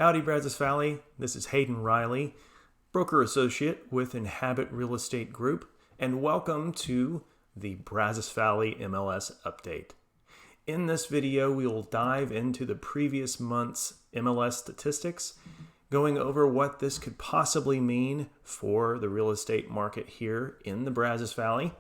Howdy, Brazos Valley. This is Hayden Riley, broker associate with Inhabit Real Estate Group, and welcome to the Brazos Valley MLS update. In this video, we will dive into the previous month's MLS statistics, going over what this could possibly mean for the real estate market here in the Brazos Valley.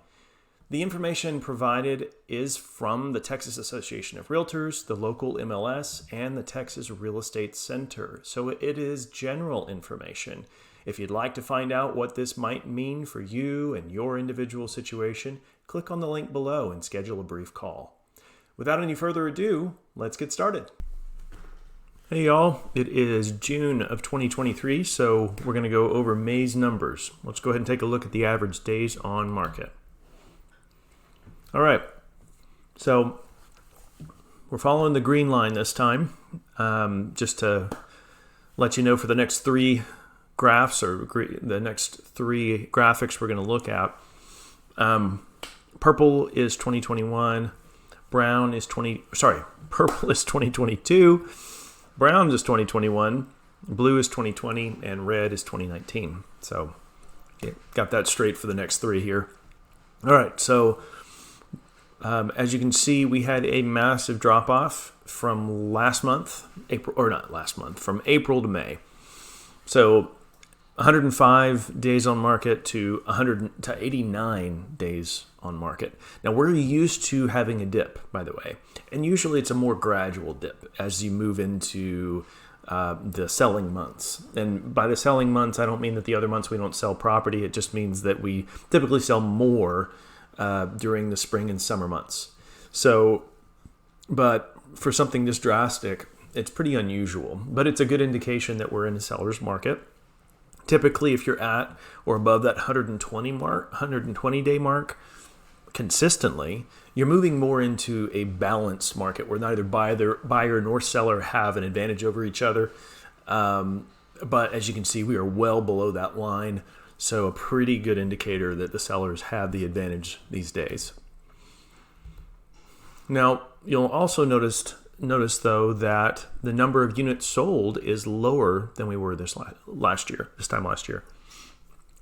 The information provided is from the Texas Association of Realtors, the local MLS, and the Texas Real Estate Center. So it is general information. If you'd like to find out what this might mean for you and your individual situation, click on the link below and schedule a brief call. Without any further ado, let's get started. Hey y'all, it is June of 2023, so we're going to go over May's numbers. Let's go ahead and take a look at the average days on market. All right, so we're following the green line this time. Just to let you know, for the next three graphs or the next three graphics we're going to look at, purple is 2021, purple is 2022, brown is 2021, blue is 2020, and red is 2019. So got that straight for the next three here. All right, so as you can see, we had a massive drop-off from from April to May. So 105 days on market to 89 days on market. Now, we're used to having a dip, by the way, and usually it's a more gradual dip as you move into the selling months. And by the selling months, I don't mean that the other months we don't sell property. It just means that we typically sell more during the spring and summer months. So, but for something this drastic, it's pretty unusual, but it's a good indication that we're in a seller's market. Typically, if you're at or above that 120 day mark consistently, you're moving more into a balanced market where neither buyer nor seller have an advantage over each other. But as you can see, we are well below that line. So a pretty good indicator that the sellers have the advantage these days. Now, you'll also notice though that the number of units sold is lower than we were this time last year,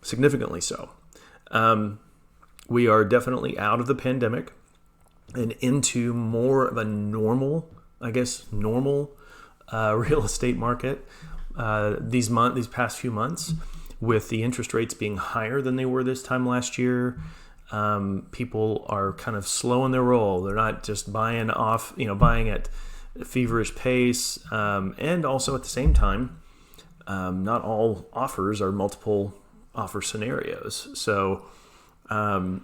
significantly so. We are definitely out of the pandemic and into more of a normal real estate market these past few months. With the interest rates being higher than they were this time last year, people are kind of slowing their roll. They're not just buying at a feverish pace. And also at the same time, not all offers are multiple offer scenarios. So, a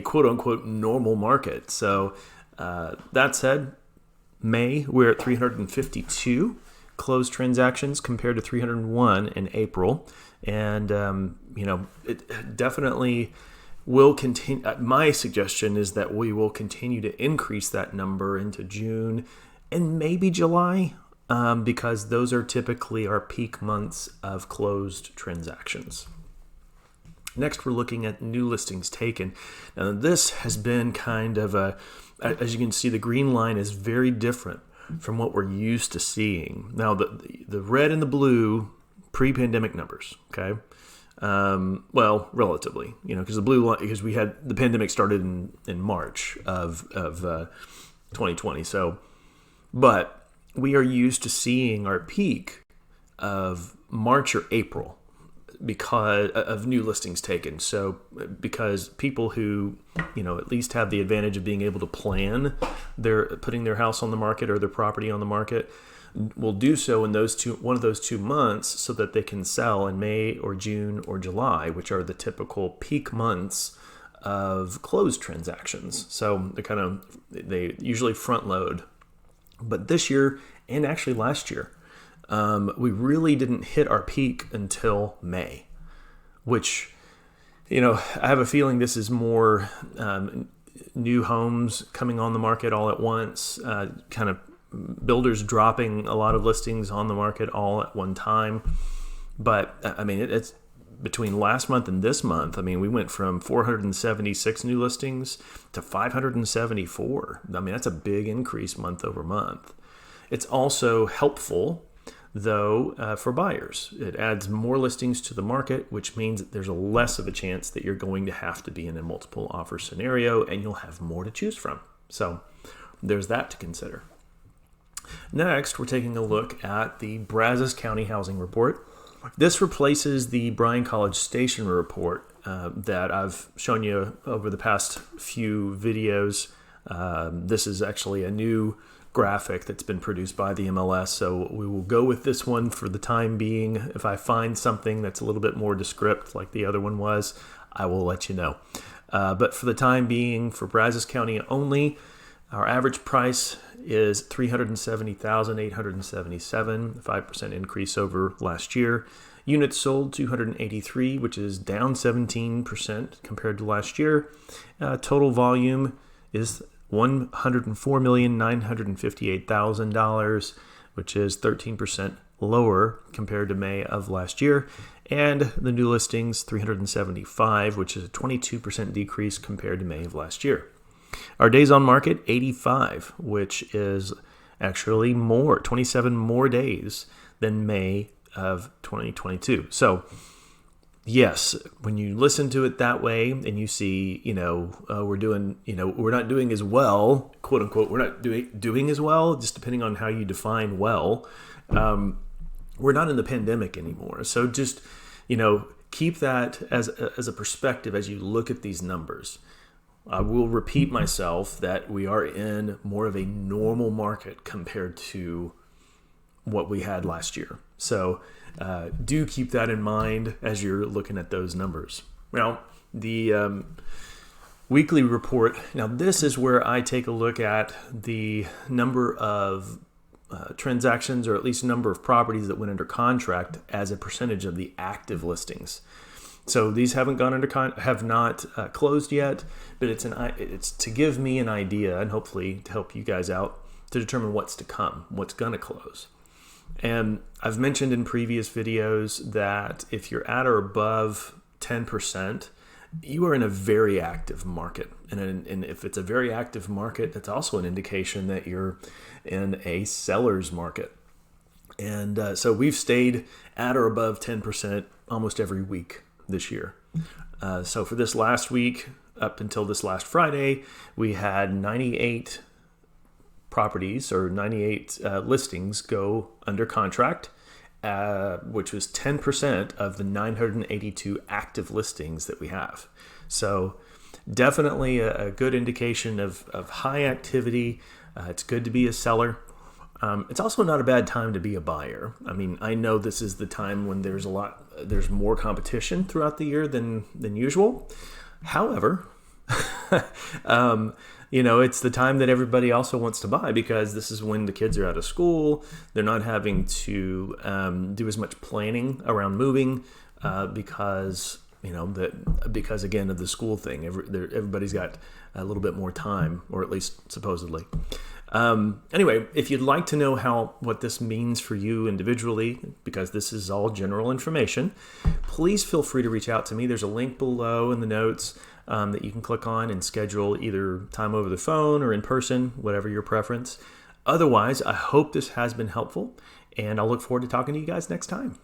quote unquote normal market. So, that said, May, we're at 352 closed transactions compared to 301 in April. And, it definitely will continue. My suggestion is that we will continue to increase that number into June and maybe July, because those are typically our peak months of closed transactions. Next, we're looking at new listings taken. Now, this has been kind of as you can see, the green line is very different from what we're used to seeing. Now, the red and the blue pre-pandemic numbers, okay? Well, relatively, because the blue line, because we had the pandemic started in March of 2020. So, but we are used to seeing our peak of March or April because of new listings taken. So because people who, at least have the advantage of being able to plan putting their house on the market or their property on the market will do so in one of those 2 months so that they can sell in May or June or July, which are the typical peak months of closed transactions. So they usually front load. But this year, and actually last year, we really didn't hit our peak until May, which, I have a feeling this is more new homes coming on the market all at once, kind of builders dropping a lot of listings on the market all at one time. But it's between last month and this month. We went from 476 new listings to 574. That's a big increase month over month. It's also helpful, though, for buyers. It adds more listings to the market, which means that there's less of a chance that you're going to have to be in a multiple offer scenario, and you'll have more to choose from. So there's that to consider. Next, we're taking a look at the Brazos County Housing Report. This replaces the Bryan College Station report that I've shown you over the past few videos. This is actually a new graphic that's been produced by the MLS, so we will go with this one for the time being. If I find something that's a little bit more descriptive like the other one was, I will let you know. But for the time being, for Brazos County only, our average price is $370,877, 5% increase over last year. Units sold 283, which is down 17% compared to last year. Total volume is $104,958,000, which is 13% lower compared to May of last year. And the new listings, 375, which is a 22% decrease compared to May of last year. Our days on market, 85, which is actually 27 more days than May of 2022. So, yes, when you listen to it that way and you see, we're not doing as well, quote unquote, we're not doing as well, just depending on how you define well. We're not in the pandemic anymore. So just, keep that as a perspective as you look at these numbers. I will repeat myself that we are in more of a normal market compared to what we had last year. So do keep that in mind as you're looking at those numbers. Now, the weekly report, now this is where I take a look at the number of transactions, or at least number of properties that went under contract as a percentage of the active listings. So these haven't gone under have not closed yet, but it's to give me an idea and hopefully to help you guys out to determine what's to come, what's going to close. And I've mentioned in previous videos that if you're at or above 10%, you are in a very active market. And if it's a very active market, that's also an indication that you're in a seller's market. And so we've stayed at or above 10% almost every week this year. So for this last week, up until this last Friday, we had 98 properties or 98 listings go under contract, which was 10% of the 982 active listings that we have. So definitely a good indication of high activity. It's good to be a seller. It's also not a bad time to be a buyer. I mean, I know this is the time when there's more competition throughout the year than usual. However, it's the time that everybody also wants to buy, because this is when the kids are out of school. They're not having to do as much planning around moving because again of the school thing. Everybody's got a little bit more time, or at least supposedly. Anyway, if you'd like to know what this means for you individually, because this is all general information, please feel free to reach out to me. There's a link below in the notes that you can click on and schedule either time over the phone or in person, whatever your preference. Otherwise, I hope this has been helpful, and I'll look forward to talking to you guys next time.